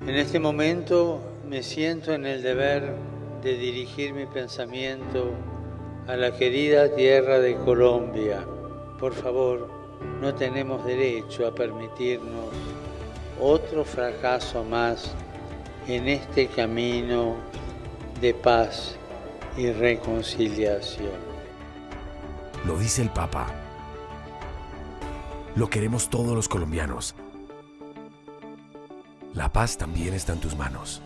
En este momento me siento en el deber de dirigir mi pensamiento a la querida tierra de Colombia. Por favor, no tenemos derecho a permitirnos otro fracaso más en este camino de paz y reconciliación. Lo dice el Papa. Lo queremos todos los colombianos. La paz también está en tus manos.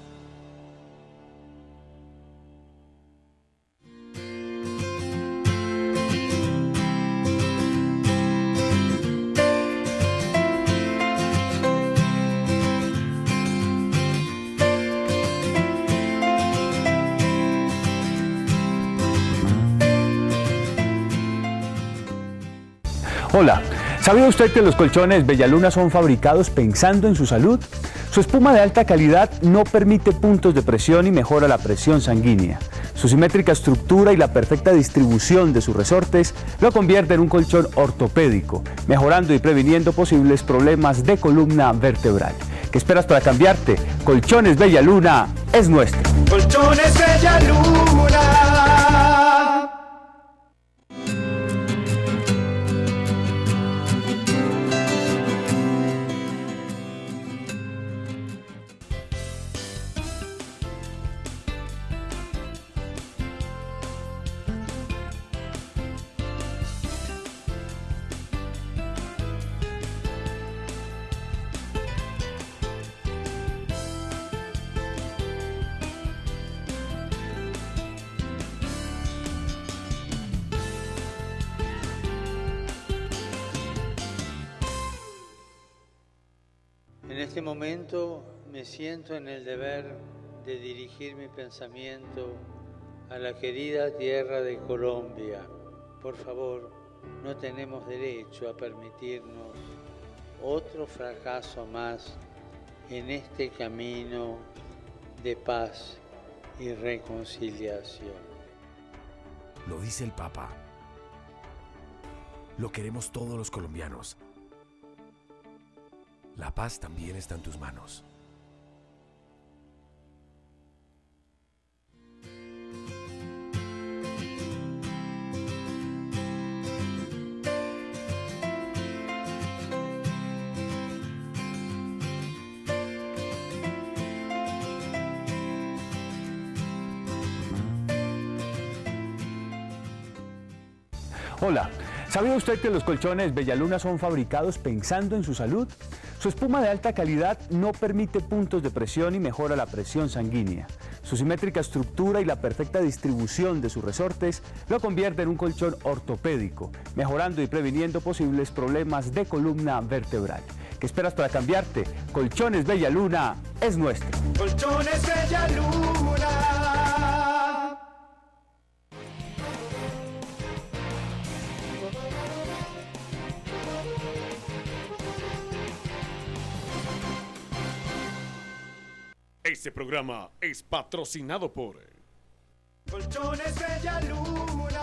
Hola, ¿sabía usted que los colchones Bellaluna son fabricados pensando en su salud? Su espuma de alta calidad no permite puntos de presión y mejora la presión sanguínea. Su simétrica estructura y la perfecta distribución de sus resortes lo convierte en un colchón ortopédico, mejorando y previniendo posibles problemas de columna vertebral. ¿Qué esperas para cambiarte? Colchones Bellaluna es nuestro. Colchones Bellaluna. En este momento me siento en el deber de dirigir mi pensamiento a la querida tierra de Colombia. Por favor, no tenemos derecho a permitirnos otro fracaso más en este camino de paz y reconciliación. Lo dice el Papa. Lo queremos todos los colombianos. La paz también está en tus manos. Hola, ¿sabía usted que los colchones Bellaluna son fabricados pensando en su salud? Su espuma de alta calidad no permite puntos de presión y mejora la presión sanguínea. Su simétrica estructura y la perfecta distribución de sus resortes lo convierte en un colchón ortopédico, mejorando y previniendo posibles problemas de columna vertebral. ¿Qué esperas para cambiarte? Colchones Bellaluna es nuestro. Colchones Bellaluna. Este programa es patrocinado por Colchones Bellaluna.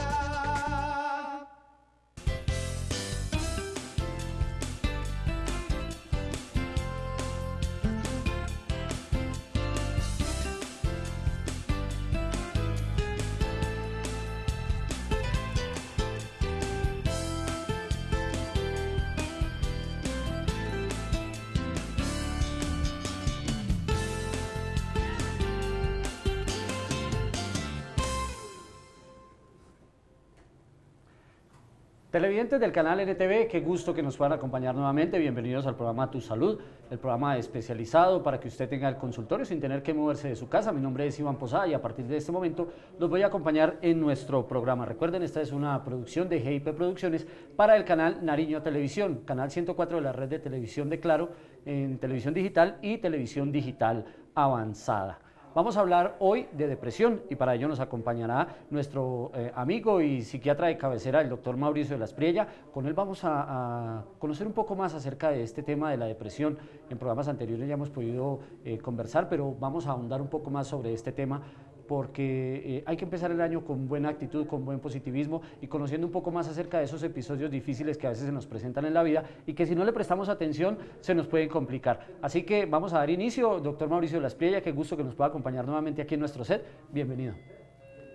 Televidentes del canal NTV, qué gusto que nos puedan acompañar nuevamente. Bienvenidos al programa Tu Salud, el programa especializado para que usted tenga el consultorio sin tener que moverse de su casa. Mi nombre es Iván Posada y a partir de este momento los voy a acompañar en nuestro programa. Recuerden, esta es una producción de GIP Producciones para el canal Nariño Televisión, canal 104 de la red de televisión de Claro, en televisión digital y televisión digital avanzada. Vamos a hablar hoy de depresión y para ello nos acompañará nuestro amigo y psiquiatra de cabecera, el doctor Mauricio de la Espriella. Con él vamos a conocer un poco más acerca de este tema de la depresión. En programas anteriores ya hemos podido conversar, pero vamos a ahondar un poco más sobre este tema porque hay que empezar el año con buena actitud, con buen positivismo y conociendo un poco más acerca de esos episodios difíciles que a veces se nos presentan en la vida y que si no le prestamos atención se nos pueden complicar. Así que vamos a dar inicio. Doctor Mauricio Lasprilla, qué gusto que nos pueda acompañar nuevamente aquí en nuestro set. Bienvenido.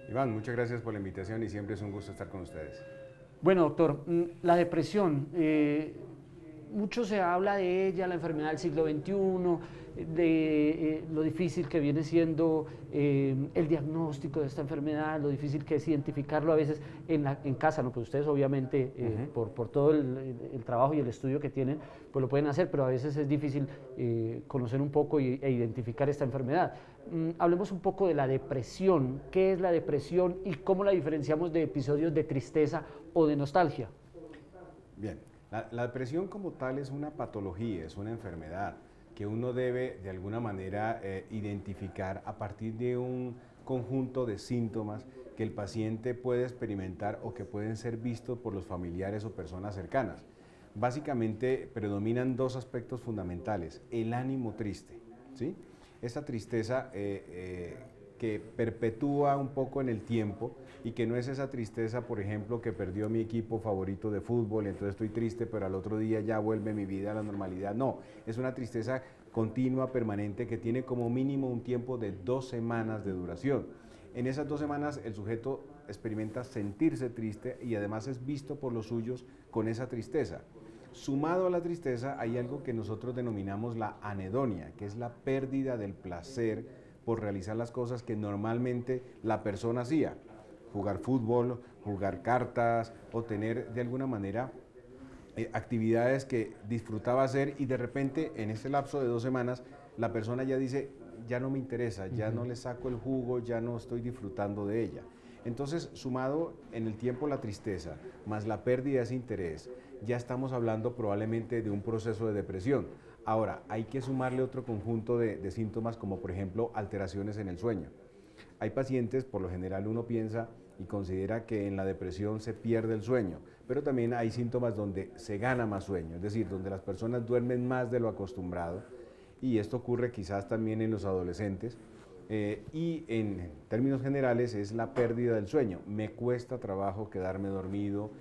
Iván, muchas gracias por la invitación y siempre es un gusto estar con ustedes. Bueno, doctor, la depresión, mucho se habla de ella, la enfermedad del siglo XXI, de lo difícil que viene siendo el diagnóstico de esta enfermedad, lo difícil que es identificarlo a veces en casa, ¿no? Pues ustedes obviamente por todo el trabajo y el estudio que tienen, pues lo pueden hacer, pero a veces es difícil conocer un poco e identificar esta enfermedad. Hablemos un poco de la depresión. ¿Qué es la depresión y cómo la diferenciamos de episodios de tristeza o de nostalgia? Bien, la depresión como tal es una patología, es una enfermedad que uno debe de alguna manera identificar a partir de un conjunto de síntomas que el paciente puede experimentar o que pueden ser vistos por los familiares o personas cercanas. Básicamente predominan dos aspectos fundamentales: el ánimo triste, ¿sí? Esta tristeza que perpetúa un poco en el tiempo y que no es esa tristeza, por ejemplo, que perdió mi equipo favorito de fútbol, entonces estoy triste, pero al otro día ya vuelve mi vida a la normalidad. No, es una tristeza continua, permanente, que tiene como mínimo un tiempo de 2 semanas de duración. En esas 2 semanas el sujeto experimenta sentirse triste y además es visto por los suyos con esa tristeza. Sumado a la tristeza hay algo que nosotros denominamos la anedonia, que es la pérdida del placer por realizar las cosas que normalmente la persona hacía: jugar fútbol, jugar cartas o tener de alguna manera actividades que disfrutaba hacer, y de repente en ese lapso de 2 semanas la persona ya dice: ya no me interesa, ya no le saco el jugo, ya no estoy disfrutando de ella. Entonces, sumado en el tiempo la tristeza, más la pérdida de ese interés, ya estamos hablando probablemente de un proceso de depresión. Ahora, hay que sumarle otro conjunto de síntomas, como por ejemplo alteraciones en el sueño. Hay pacientes, por lo general uno piensa y considera que en la depresión se pierde el sueño, pero también hay síntomas donde se gana más sueño, es decir, donde las personas duermen más de lo acostumbrado, y esto ocurre quizás también en los adolescentes. Y en términos generales es la pérdida del sueño. Me cuesta trabajo quedarme dormido,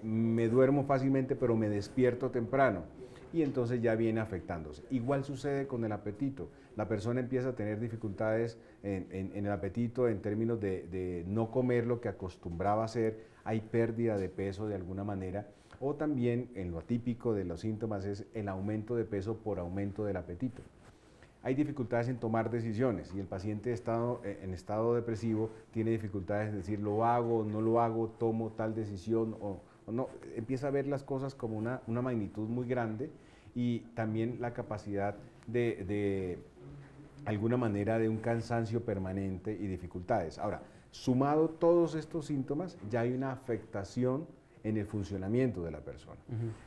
me duermo fácilmente pero me despierto temprano, y entonces ya viene afectándose. Igual sucede con el apetito. La persona empieza a tener dificultades en el apetito en términos de no comer lo que acostumbraba a hacer, hay pérdida de peso de alguna manera, o también en lo atípico de los síntomas es el aumento de peso por aumento del apetito. Hay dificultades en tomar decisiones y el paciente en estado depresivo tiene dificultades en decir: lo hago, no lo hago, tomo tal decisión o no. Empieza a ver las cosas como una magnitud muy grande, y también la capacidad de alguna manera de un cansancio permanente y dificultades. Ahora, sumado todos estos síntomas, ya hay una afectación en el funcionamiento de la persona.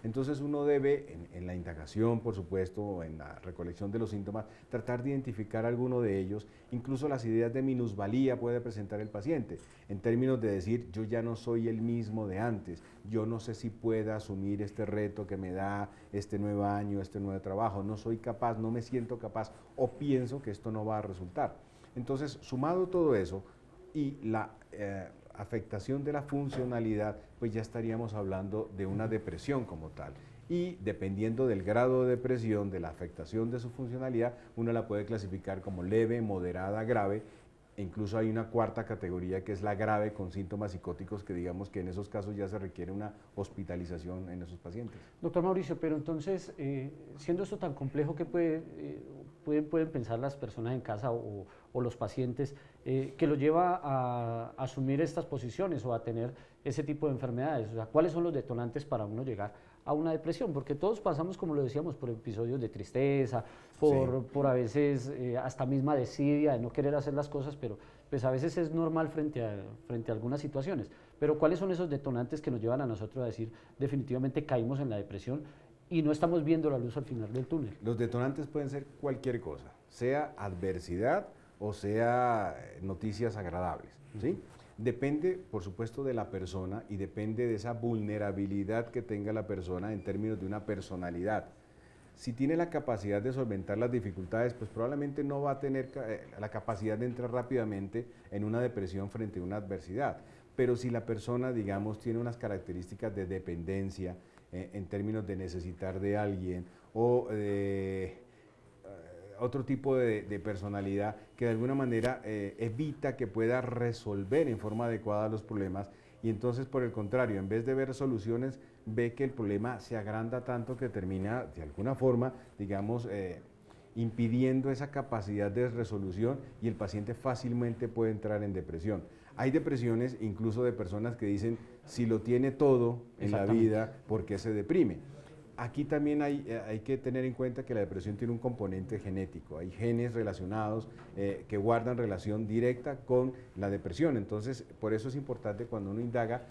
Entonces uno debe, en la indagación, por supuesto, en la recolección de los síntomas, tratar de identificar alguno de ellos. Incluso las ideas de minusvalía puede presentar el paciente, en términos de decir: yo ya no soy el mismo de antes, yo no sé si pueda asumir este reto que me da este nuevo año, este nuevo trabajo, no soy capaz, no me siento capaz, o pienso que esto no va a resultar. Entonces, sumado todo eso y la afectación de la funcionalidad, pues ya estaríamos hablando de una depresión como tal. Y dependiendo del grado de depresión, de la afectación de su funcionalidad, uno la puede clasificar como leve, moderada, grave, e incluso hay una cuarta categoría que es la grave, con síntomas psicóticos, que digamos que en esos casos ya se requiere una hospitalización en esos pacientes. Doctor Mauricio, pero entonces, siendo esto tan complejo, ¿qué pueden pensar las personas en casa o los pacientes que lo lleva a asumir estas posiciones o a tener ese tipo de enfermedades? O sea, ¿cuáles son los detonantes para uno llegar a una depresión? Porque todos pasamos, como lo decíamos, por episodios de tristeza, por a veces hasta misma desidia de no querer hacer las cosas, pero pues a veces es normal frente a algunas situaciones. Pero ¿cuáles son esos detonantes que nos llevan a nosotros a decir: definitivamente caímos en la depresión y no estamos viendo la luz al final del túnel? Los detonantes pueden ser cualquier cosa, sea adversidad o sea noticias agradables, ¿sí? Depende, por supuesto, de la persona y depende de esa vulnerabilidad que tenga la persona en términos de una personalidad. si tiene la capacidad de solventar las dificultades, pues probablemente no va a tener la capacidad de entrar rápidamente en una depresión frente a una adversidad. Pero si la persona, digamos, tiene unas características de dependencia, en términos de necesitar de alguien, o otro tipo de personalidad que de alguna manera evita que pueda resolver en forma adecuada los problemas, y entonces por el contrario, en vez de ver soluciones, ve que el problema se agranda tanto que termina de alguna forma, digamos, impidiendo esa capacidad de resolución, y el paciente fácilmente puede entrar en depresión. Hay depresiones incluso de personas que dicen, si lo tiene todo en la vida, ¿por qué se deprime? Aquí también hay que tener en cuenta que la depresión tiene un componente genético, hay genes relacionados que guardan relación directa con la depresión. Entonces, por eso es importante cuando uno indaga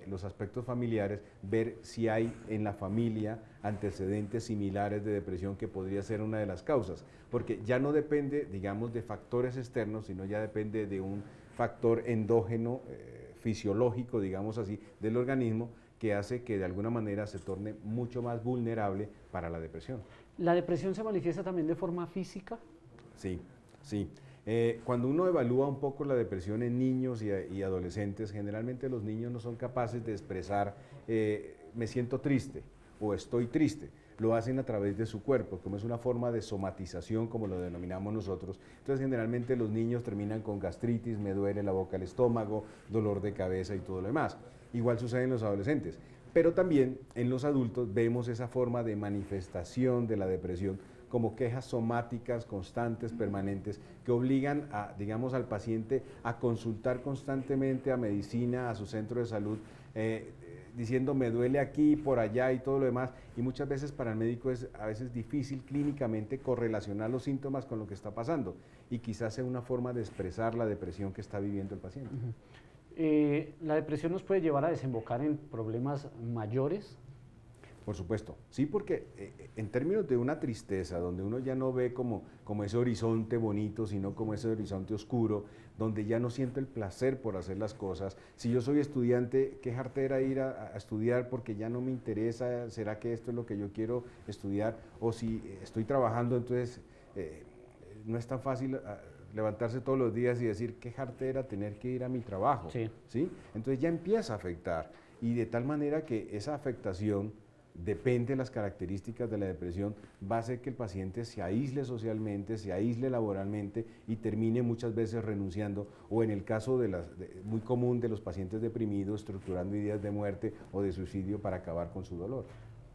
los aspectos familiares, ver si hay en la familia antecedentes similares de depresión, que podría ser una de las causas, porque ya no depende, digamos, de factores externos, sino ya depende de un factor endógeno, fisiológico, digamos así, del organismo, que hace que de alguna manera se torne mucho más vulnerable para la depresión. ¿La depresión se manifiesta también de forma física? Sí, sí. Cuando uno evalúa un poco la depresión en niños y adolescentes, generalmente los niños no son capaces de expresar me siento triste o estoy triste. Lo hacen a través de su cuerpo, como es una forma de somatización, como lo denominamos nosotros. Entonces, generalmente los niños terminan con gastritis, me duele la boca, el estómago, dolor de cabeza y todo lo demás. Igual sucede en los adolescentes, pero también en los adultos vemos esa forma de manifestación de la depresión como quejas somáticas constantes, permanentes, que obligan a, digamos, al paciente a consultar constantemente a medicina, a su centro de salud, diciendo me duele aquí, por allá y todo lo demás, y muchas veces para el médico es a veces difícil clínicamente correlacionar los síntomas con lo que está pasando, y quizás sea una forma de expresar la depresión que está viviendo el paciente. ¿La depresión nos puede llevar a desembocar en problemas mayores? Por supuesto, sí, porque en términos de una tristeza, donde uno ya no ve como ese horizonte bonito, sino como ese horizonte oscuro, donde ya no siente el placer por hacer las cosas. Si yo soy estudiante, qué jartera ir a estudiar porque ya no me interesa, ¿será que esto es lo que yo quiero estudiar? O si estoy trabajando, entonces no es tan fácil levantarse todos los días y decir, qué jartera tener que ir a mi trabajo. ¿Sí? Entonces ya empieza a afectar, y de tal manera que esa afectación depende de las características de la depresión, va a hacer que el paciente se aísle socialmente, se aísle laboralmente y termine muchas veces renunciando, o en el caso muy común de los pacientes deprimidos, estructurando ideas de muerte o de suicidio para acabar con su dolor.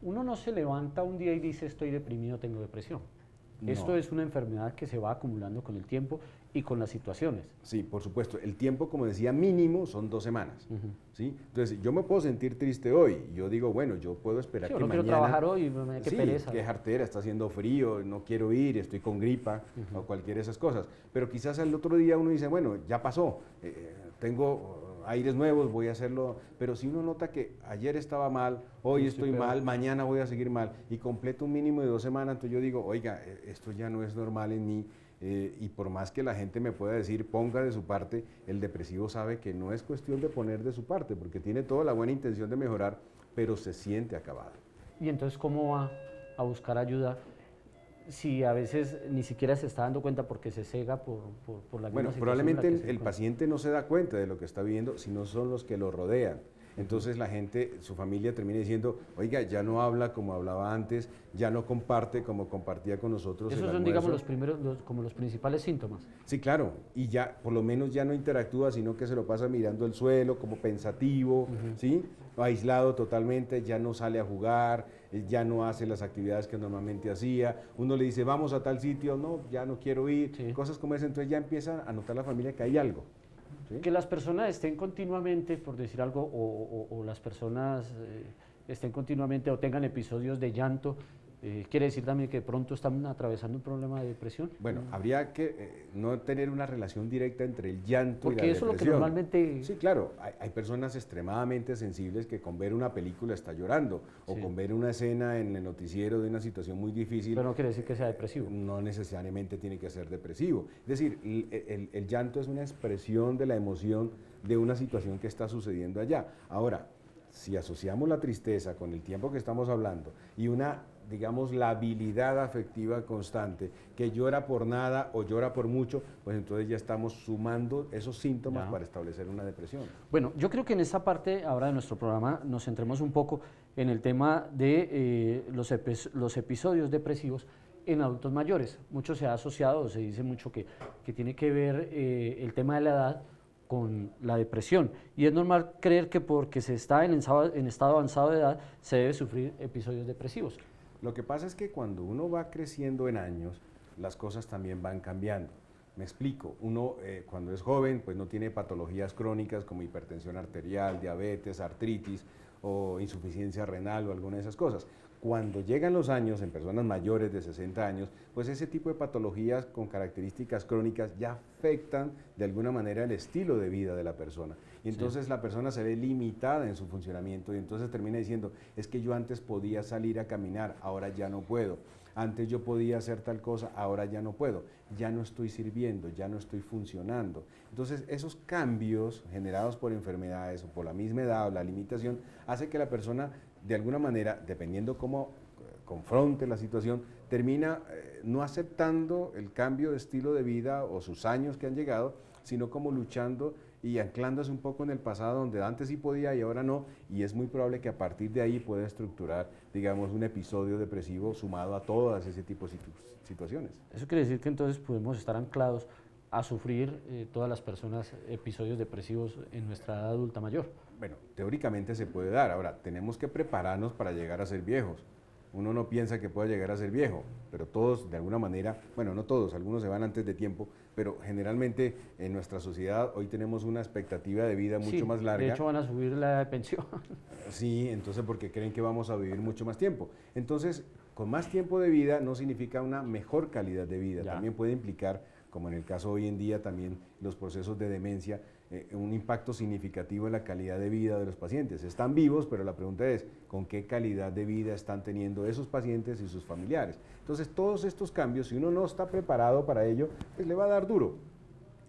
Uno no se levanta un día y dice estoy deprimido, tengo depresión. No. Esto es una enfermedad que se va acumulando con el tiempo y con las situaciones. Sí, por supuesto. El tiempo, como decía, mínimo son 2 semanas. ¿Sí? Entonces, yo me puedo sentir triste hoy. Yo digo, bueno, yo puedo esperar que mañana... quiero trabajar hoy, qué pereza. Qué jartera, está haciendo frío, no quiero ir, estoy con gripa, o cualquiera de esas cosas. Pero quizás al otro día uno dice, bueno, ya pasó, tengo aires nuevos, voy a hacerlo. Pero si uno nota que ayer estaba mal, hoy estoy mal, mañana voy a seguir mal, y completo un mínimo de 2 semanas, entonces yo digo, oiga, esto ya no es normal en mí, y por más que la gente me pueda decir, ponga de su parte, el depresivo sabe que no es cuestión de poner de su parte, porque tiene toda la buena intención de mejorar, pero se siente acabado. ¿Y entonces cómo va a buscar ayuda si a veces ni siquiera se está dando cuenta porque se cega por la misma Bueno, situación probablemente en la que el paciente no se da cuenta de lo que está viviendo, sino son los que lo rodean. Entonces la gente, su familia termina diciendo, oiga, ya no habla como hablaba antes, ya no comparte como compartía con nosotros. Esos son, digamos, como los principales síntomas. Sí, claro, y ya, por lo menos ya no interactúa, sino que se lo pasa mirando el suelo, como pensativo, ¿sí? Aislado totalmente, ya no sale a jugar, ya no hace las actividades que normalmente hacía. Uno le dice, vamos a tal sitio, no, ya no quiero ir, cosas como esas. Entonces ya empieza a notar la familia que hay algo. ¿Sí? Que las personas estén continuamente, por decir algo, o las personas estén continuamente o tengan episodios de llanto, ¿quiere decir también que de pronto están atravesando un problema de depresión? Bueno, habría que no tener una relación directa entre el llanto y la depresión. Porque eso es lo que normalmente... Sí, claro, hay personas extremadamente sensibles que con ver una película está llorando, o con ver una escena en el noticiero de una situación muy difícil... Pero no quiere decir que sea depresivo. No necesariamente tiene que ser depresivo. Es decir, el llanto es una expresión de la emoción de una situación que está sucediendo allá. Ahora, si asociamos la tristeza con el tiempo que estamos hablando y una digamos, la habilidad afectiva constante, que llora por nada o llora por mucho, pues entonces ya estamos sumando esos síntomas para establecer una depresión. Bueno, yo creo que en esta parte ahora de nuestro programa nos centremos un poco en el tema de los episodios depresivos en adultos mayores. Mucho se ha asociado, se dice mucho que tiene que ver el tema de la edad con la depresión, y es normal creer que porque se está en estado avanzado de edad se debe sufrir episodios depresivos. Lo que pasa es que cuando uno va creciendo en años, las cosas también van cambiando. Me explico, uno cuando es joven pues no tiene patologías crónicas como hipertensión arterial, diabetes, artritis o insuficiencia renal o alguna de esas cosas. Cuando llegan los años, en personas mayores de 60 años, pues ese tipo de patologías con características crónicas ya afectan de alguna manera el estilo de vida de la persona. Y entonces la persona se ve limitada en su funcionamiento y entonces termina diciendo, es que yo antes podía salir a caminar, ahora ya no puedo. Antes yo podía hacer tal cosa, ahora ya no puedo. Ya no estoy sirviendo, ya no estoy funcionando. Entonces esos cambios generados por enfermedades o por la misma edad o la limitación hace que la persona de alguna manera, dependiendo cómo confronte la situación, termina no aceptando el cambio de estilo de vida o sus años que han llegado, sino como luchando y anclándose un poco en el pasado donde antes sí podía y ahora no, y es muy probable que a partir de ahí pueda estructurar, digamos, un episodio depresivo sumado a todas ese tipo de situaciones. Eso quiere decir que entonces podemos estar anclados a sufrir todas las personas episodios depresivos en nuestra edad adulta mayor. Bueno, teóricamente se puede dar. Ahora, tenemos que prepararnos para llegar a ser viejos. Uno no piensa que pueda llegar a ser viejo, pero todos de alguna manera, bueno, no todos, algunos se van antes de tiempo, pero generalmente en nuestra sociedad hoy tenemos una expectativa de vida mucho más larga. De hecho van a subir la edad de pensión. Sí, entonces porque creen que vamos a vivir mucho más tiempo. Entonces, con más tiempo de vida no significa una mejor calidad de vida, también puede implicar, como en el caso hoy en día también los procesos de demencia, un impacto significativo en la calidad de vida de los pacientes. Están vivos, pero la pregunta es, ¿con qué calidad de vida están teniendo esos pacientes y sus familiares? Entonces, todos estos cambios, si uno no está preparado para ello, pues le va a dar duro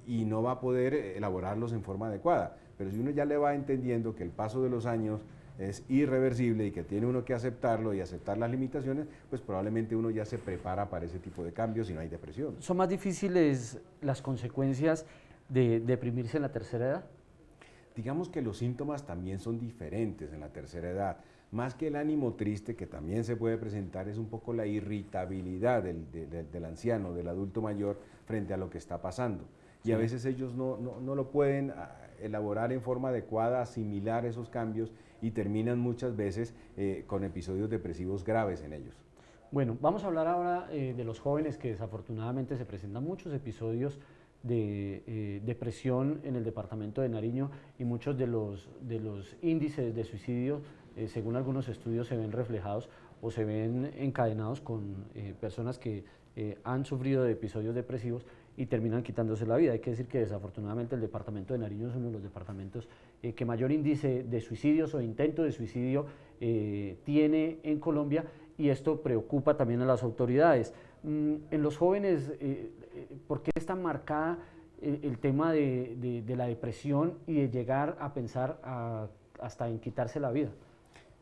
y no va a poder elaborarlos en forma adecuada. Pero si uno ya le va entendiendo que el paso de los años es irreversible y que tiene uno que aceptarlo y aceptar las limitaciones, pues probablemente uno ya se prepara para ese tipo de cambios y no hay depresión. ¿Son más difíciles las consecuencias de deprimirse en la tercera edad? Digamos que los síntomas también son diferentes en la tercera edad. Más que el ánimo triste, que también se puede presentar, es un poco la irritabilidad del anciano, del adulto mayor, frente a lo que está pasando. Y a veces ellos no lo pueden elaborar en forma adecuada, asimilar esos cambios y terminan muchas veces con episodios depresivos graves en ellos. Bueno, vamos a hablar ahora de los jóvenes, que desafortunadamente se presentan muchos episodios de depresión en el departamento de Nariño, y muchos de los índices de suicidio, según algunos estudios, se ven reflejados o se ven encadenados con personas que han sufrido de episodios depresivos y terminan quitándose la vida. Hay que decir que desafortunadamente el departamento de Nariño es uno de los departamentos que mayor índice de suicidios o intento de suicidio tiene en Colombia, y esto preocupa también a las autoridades. En los jóvenes, ¿por qué está marcada el tema de la depresión y de llegar a pensar hasta en quitarse la vida?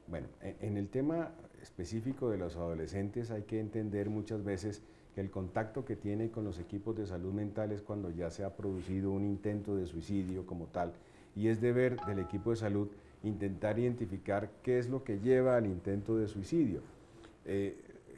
Bueno, en el tema específico de los adolescentes hay que entender muchas veces que el contacto que tiene con los equipos de salud mental es cuando ya se ha producido un intento de suicidio como tal, y es deber del equipo de salud intentar identificar qué es lo que lleva al intento de suicidio.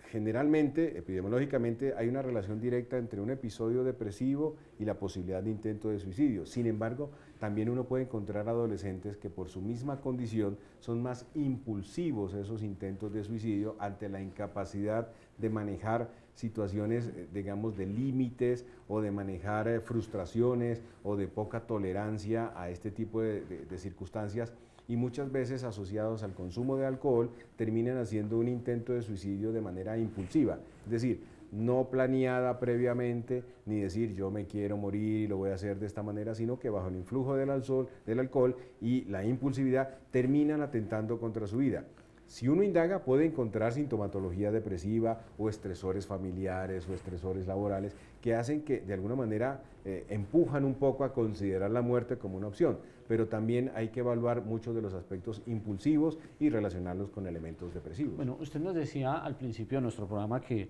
Generalmente, epidemiológicamente, hay una relación directa entre un episodio depresivo y la posibilidad de intento de suicidio. Sin embargo, también uno puede encontrar adolescentes que por su misma condición son más impulsivos esos intentos de suicidio ante la incapacidad de manejar situaciones, digamos, de límites o de manejar frustraciones o de poca tolerancia a este tipo de circunstancias, y muchas veces asociados al consumo de alcohol terminan haciendo un intento de suicidio de manera impulsiva, es decir, no planeada previamente, ni decir yo me quiero morir y lo voy a hacer de esta manera, sino que bajo el influjo del alcohol y la impulsividad terminan atentando contra su vida. Si uno indaga, puede encontrar sintomatología depresiva o estresores familiares o estresores laborales que hacen que de alguna manera empujan un poco a considerar la muerte como una opción, pero también hay que evaluar muchos de los aspectos impulsivos y relacionarlos con elementos depresivos. Bueno, usted nos decía al principio de nuestro programa que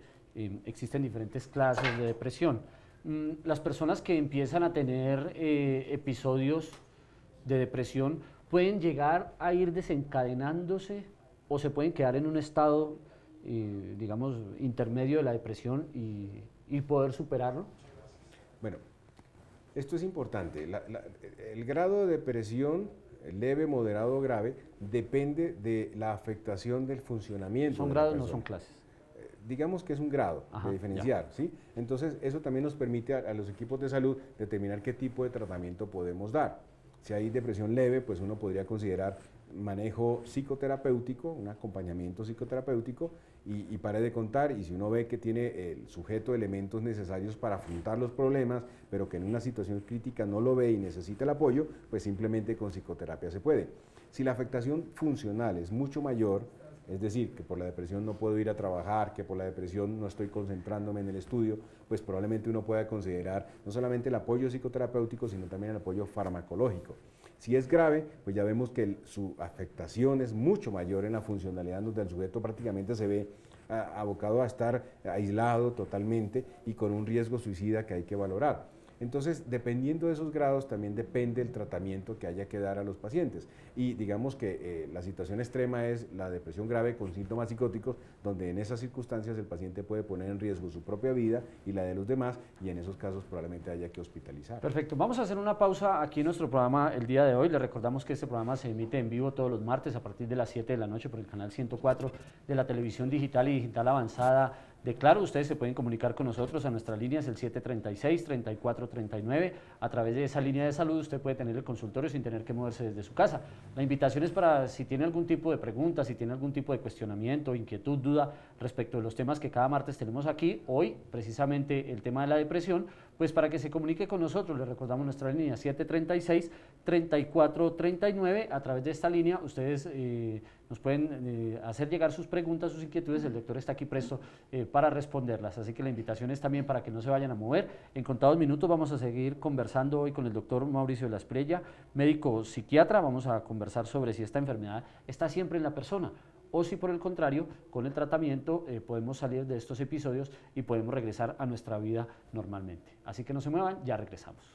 existen diferentes clases de depresión. Las personas que empiezan a tener episodios de depresión pueden llegar a ir desencadenándose o se pueden quedar en un estado, digamos, intermedio de la depresión y poder superarlo. Bueno, esto es importante. El grado de depresión leve, moderado o grave depende de la afectación del funcionamiento. ¿Son grados, no son clases? Digamos que es un grado de diferenciar, ¿sí? Entonces, eso también nos permite a los equipos de salud determinar qué tipo de tratamiento podemos dar. Si hay depresión leve, pues uno podría considerar manejo psicoterapéutico, un acompañamiento psicoterapéutico, y pare de contar, y si uno ve que tiene el sujeto elementos necesarios para afrontar los problemas, pero que en una situación crítica no lo ve y necesita el apoyo, pues simplemente con psicoterapia se puede. Si la afectación funcional es mucho mayor, es decir, que por la depresión no puedo ir a trabajar, que por la depresión no estoy concentrándome en el estudio, pues probablemente uno pueda considerar no solamente el apoyo psicoterapéutico, sino también el apoyo farmacológico. Si es grave, pues ya vemos que su afectación es mucho mayor en la funcionalidad, donde el sujeto prácticamente se ve abocado a estar aislado totalmente y con un riesgo suicida que hay que valorar. Entonces, dependiendo de esos grados, también depende el tratamiento que haya que dar a los pacientes. Y digamos que la situación extrema es la depresión grave con síntomas psicóticos, donde en esas circunstancias el paciente puede poner en riesgo su propia vida y la de los demás, y en esos casos probablemente haya que hospitalizar. Perfecto, vamos a hacer una pausa aquí en nuestro programa el día de hoy. Les recordamos que este programa se emite en vivo todos los martes a partir de las 7 de la noche por el canal 104 de la televisión digital y digital avanzada de Claro. Ustedes se pueden comunicar con nosotros a nuestra línea, es el 736-3439. A través de esa línea de salud usted puede tener el consultorio sin tener que moverse desde su casa. La invitación es para si tiene algún tipo de pregunta, si tiene algún tipo de cuestionamiento, inquietud, duda respecto de los temas que cada martes tenemos aquí. Hoy, precisamente, el tema de la depresión, pues para que se comunique con nosotros, le recordamos nuestra línea 736-3439. A través de esta línea ustedes nos pueden hacer llegar sus preguntas, sus inquietudes. El doctor está aquí presto para responderlas, así que la invitación es también para que no se vayan a mover. En contados minutos vamos a seguir conversando hoy con el doctor Mauricio de la Espriella, médico psiquiatra. Vamos a conversar sobre si esta enfermedad está siempre en la persona o si por el contrario, con el tratamiento podemos salir de estos episodios y podemos regresar a nuestra vida normalmente. Así que no se muevan, ya regresamos.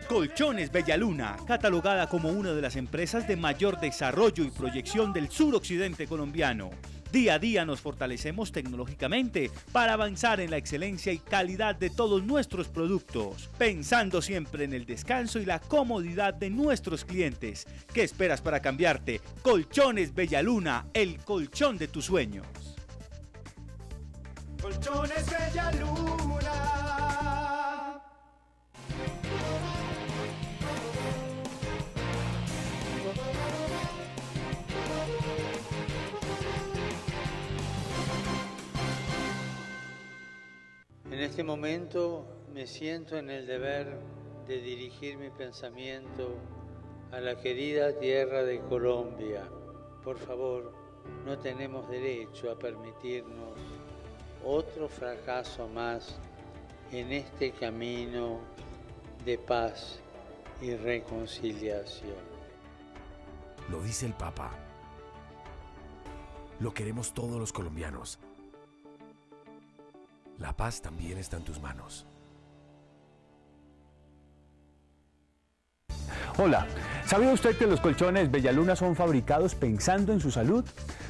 Colchones Bellaluna, catalogada como una de las empresas de mayor desarrollo y proyección del suroccidente colombiano. Día a día nos fortalecemos tecnológicamente para avanzar en la excelencia y calidad de todos nuestros productos, pensando siempre en el descanso y la comodidad de nuestros clientes. ¿Qué esperas para cambiarte? Colchones Bellaluna, el colchón de tus sueños. Colchones Bellaluna. En este momento me siento en el deber de dirigir mi pensamiento a la querida tierra de Colombia. Por favor, no tenemos derecho a permitirnos otro fracaso más en este camino de paz y reconciliación. Lo dice el Papa. Lo queremos todos los colombianos. La paz también está en tus manos. Hola, ¿sabía usted que los colchones Bellaluna son fabricados pensando en su salud?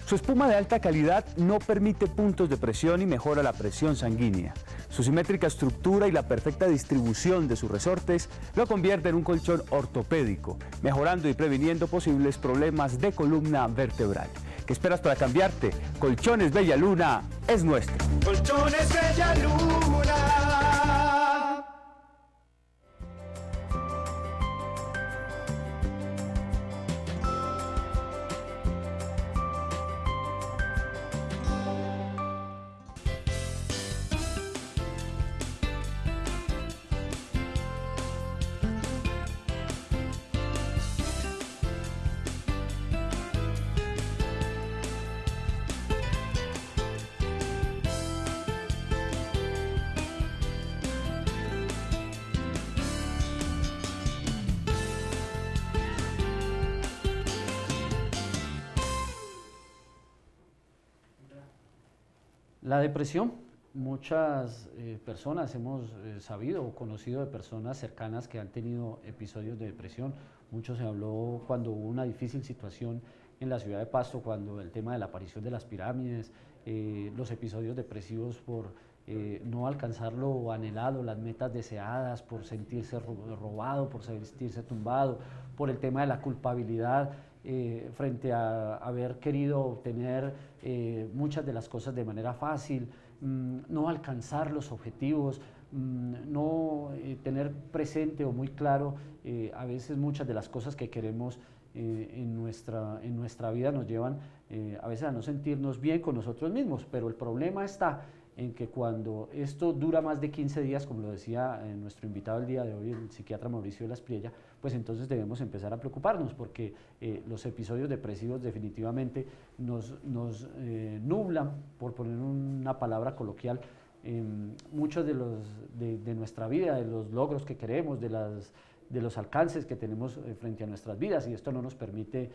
Su espuma de alta calidad no permite puntos de presión y mejora la presión sanguínea. Su simétrica estructura y la perfecta distribución de sus resortes lo convierte en un colchón ortopédico, mejorando y previniendo posibles problemas de columna vertebral. ¿Qué esperas para cambiarte? Colchones Bellaluna es nuestro. Colchones Bellaluna. La depresión, muchas personas hemos sabido o conocido de personas cercanas que han tenido episodios de depresión. Mucho se habló cuando hubo una difícil situación en la ciudad de Pasto, cuando el tema de la aparición de las pirámides, los episodios depresivos por no alcanzar lo anhelado, las metas deseadas, por sentirse robado, por sentirse tumbado, por el tema de la culpabilidad, frente a haber querido obtener muchas de las cosas de manera fácil, no alcanzar los objetivos, no tener presente o muy claro a veces muchas de las cosas que queremos en nuestra vida nos llevan a veces a no sentirnos bien con nosotros mismos, pero el problema está en que cuando esto dura más de 15 días, como lo decía nuestro invitado el día de hoy, el psiquiatra Mauricio de la Espriella, pues entonces debemos empezar a preocuparnos porque los episodios depresivos definitivamente nos nublan, por poner una palabra coloquial, muchos de nuestra vida, de los logros que queremos, de los alcances que tenemos frente a nuestras vidas, y esto no nos permite,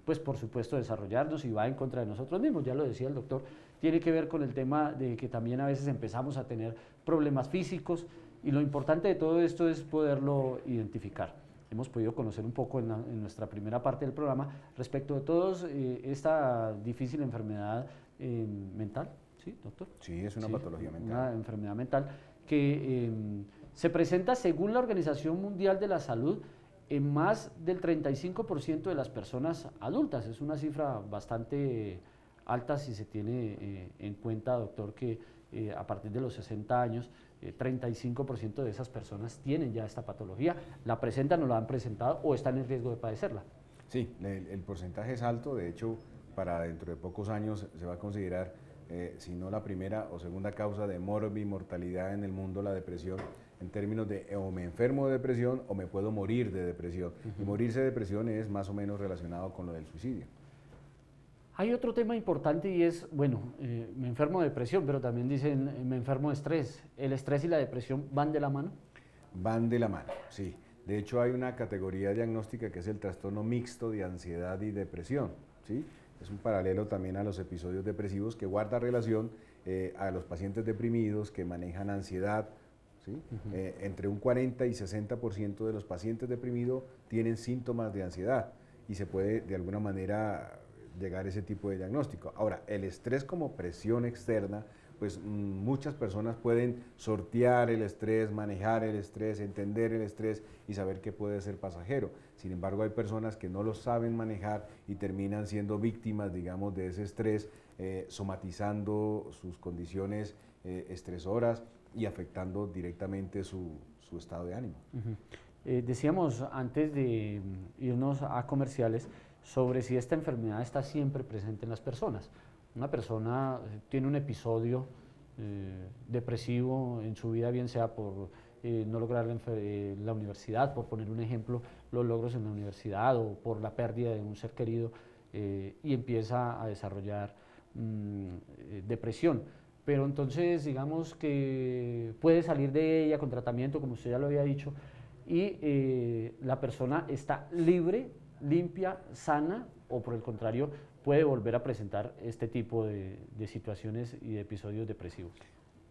pues por supuesto, desarrollarnos y va en contra de nosotros mismos. Ya lo decía el doctor, tiene que ver con el tema de que también a veces empezamos a tener problemas físicos, y lo importante de todo esto es poderlo identificar. Hemos podido conocer un poco en nuestra primera parte del programa respecto de todos esta difícil enfermedad mental, ¿sí, doctor? Sí, es una patología mental. Una enfermedad mental que se presenta, según la Organización Mundial de la Salud, en más del 35% de las personas adultas. Es una cifra bastante alta si se tiene en cuenta, doctor, que a partir de los 60 años, 35% de esas personas tienen ya esta patología, la presentan o la han presentado o están en riesgo de padecerla. Sí, el porcentaje es alto, de hecho, para dentro de pocos años se va a considerar, si no la primera o segunda causa de mortalidad en el mundo, la depresión, en términos de o me enfermo de depresión o me puedo morir de depresión. Y morirse de depresión es más o menos relacionado con lo del suicidio. Hay otro tema importante y es, bueno, me enfermo de depresión, pero también dicen me enfermo de estrés. ¿El estrés y la depresión van de la mano? Van de la mano, sí. De hecho, hay una categoría diagnóstica que es el trastorno mixto de ansiedad y depresión, ¿sí? Es un paralelo también a los episodios depresivos que guarda relación a los pacientes deprimidos que manejan ansiedad, ¿sí? Entre un 40 y 60% de los pacientes deprimidos tienen síntomas de ansiedad y se puede de alguna manera llegar a ese tipo de diagnóstico. Ahora, el estrés como presión externa, pues muchas personas pueden sortear el estrés, manejar el estrés, entender el estrés y saber que puede ser pasajero. Sin embargo, hay personas que no lo saben manejar y terminan siendo víctimas, digamos, de ese estrés, somatizando sus condiciones estresoras y afectando directamente su estado de ánimo. Decíamos antes de irnos a comerciales sobre si esta enfermedad está siempre presente en las personas. Una persona tiene un episodio depresivo en su vida, bien sea por no lograr la universidad, por poner un ejemplo, los logros en la universidad o por la pérdida de un ser querido, y empieza a desarrollar depresión. Pero entonces digamos que puede salir de ella con tratamiento, como usted ya lo había dicho, y la persona está libre, limpia, sana, o por el contrario puede volver a presentar este tipo de situaciones y de episodios depresivos.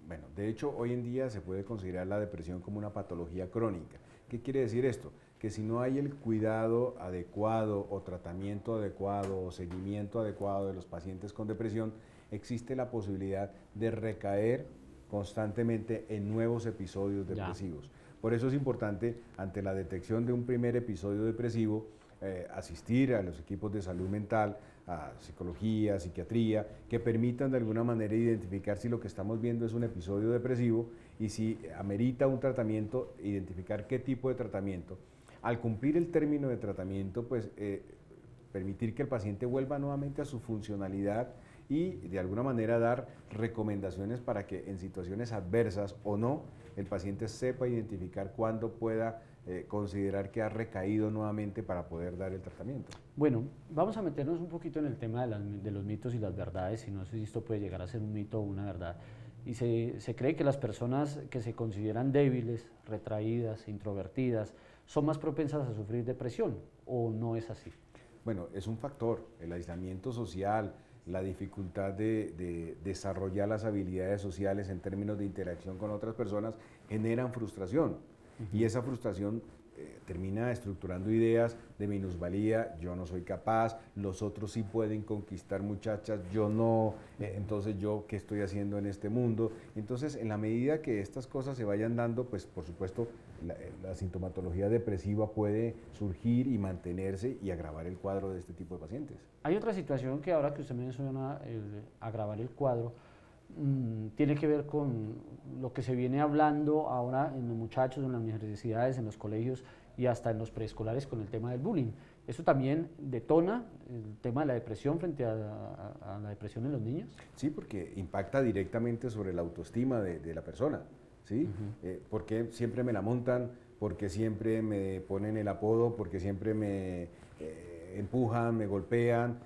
Bueno, de hecho hoy en día se puede considerar la depresión como una patología crónica. ¿Qué quiere decir esto? que si no hay el cuidado adecuado o tratamiento adecuado o seguimiento adecuado de los pacientes con depresión, existe la posibilidad de recaer constantemente en nuevos episodios depresivos. Por eso es importante, ante la detección de un primer episodio depresivo, asistir a los equipos de salud mental, a psicología, psiquiatría, que permitan de alguna manera identificar si lo que estamos viendo es un episodio depresivo y si amerita un tratamiento, identificar qué tipo de tratamiento. Al cumplir el término de tratamiento, pues permitir que el paciente vuelva nuevamente a su funcionalidad y de alguna manera dar recomendaciones para que en situaciones adversas o no, el paciente sepa identificar cuándo pueda considerar que ha recaído nuevamente para poder dar el tratamiento. Bueno, vamos a meternos un poquito en el tema de los mitos y las verdades, y no sé si esto puede llegar a ser un mito o una verdad. Y se cree que las personas que se consideran débiles, retraídas, introvertidas, son más propensas a sufrir depresión, ¿o no es así? Bueno, es un factor, el aislamiento social, la dificultad de desarrollar las habilidades sociales en términos de interacción con otras personas generan frustración. Y esa frustración termina estructurando ideas de minusvalía, yo no soy capaz, los otros sí pueden conquistar muchachas, yo no, entonces yo qué estoy haciendo en este mundo. Entonces, en la medida que estas cosas se vayan dando, pues por supuesto la sintomatología depresiva puede surgir y mantenerse y agravar el cuadro de este tipo de pacientes. Hay otra situación que ahora que usted menciona, agravar el cuadro, tiene que ver con lo que se viene hablando ahora en los muchachos, en las universidades, en los colegios y hasta en los preescolares con el tema del bullying. ¿Eso también detona el tema de la depresión frente a la depresión en los niños? Sí, porque impacta directamente sobre la autoestima de la persona, ¿sí? Porque siempre me la montan, porque siempre me ponen el apodo, porque siempre me empujan, me golpean,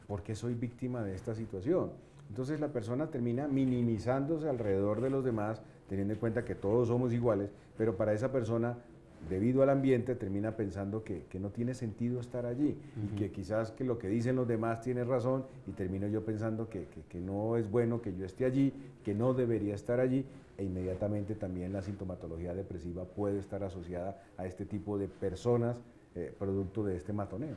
porque soy víctima de esta situación. Entonces la persona termina minimizándose alrededor de los demás, teniendo en cuenta que todos somos iguales, pero para esa persona, debido al ambiente, termina pensando que no tiene sentido estar allí y que quizás que lo que dicen los demás tiene razón y termino yo pensando que no es bueno que yo esté allí, que no debería estar allí, e inmediatamente también la sintomatología depresiva puede estar asociada a este tipo de personas producto de este matoneo.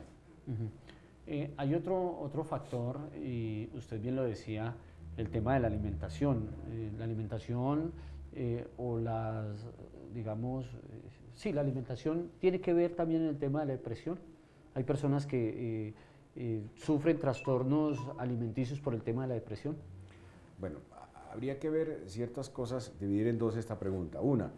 Hay otro factor, y usted bien lo decía, el tema de la alimentación. La alimentación o las, digamos, sí, la alimentación tiene que ver también en el tema de la depresión. Hay personas que sufren trastornos alimenticios por el tema de la depresión. Bueno, habría que ver ciertas cosas, dividir en dos esta pregunta. Una,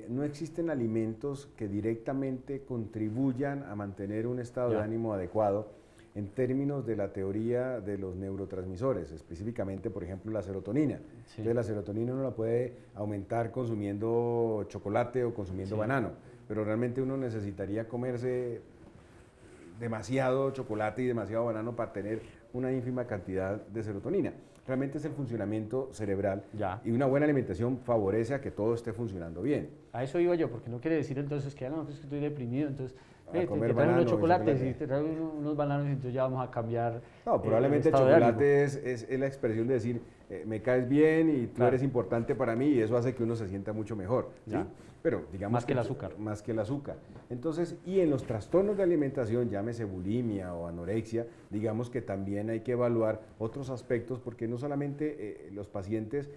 no existen alimentos que directamente contribuyan a mantener un estado de ánimo adecuado en términos de la teoría de los neurotransmisores, específicamente, por ejemplo, la serotonina. Sí. Entonces, la serotonina uno la puede aumentar consumiendo chocolate o consumiendo banano, pero realmente uno necesitaría comerse demasiado chocolate y demasiado banano para tener una ínfima cantidad de serotonina. Realmente es el funcionamiento cerebral y una buena alimentación favorece a que todo esté funcionando bien. A eso iba yo, porque no quiere decir entonces que no, pues que estoy deprimido, entonces te traen unos chocolates y te traen unos bananos y entonces ya vamos a cambiar. No, probablemente el chocolate es la expresión de decir, me caes bien y tú eres importante para mí y eso hace que uno se sienta mucho mejor. ¿Sí? Pero digamos más que el azúcar. Más que el azúcar. Entonces, y en los trastornos de alimentación, llámese bulimia o anorexia, digamos que también hay que evaluar otros aspectos porque no solamente los pacientes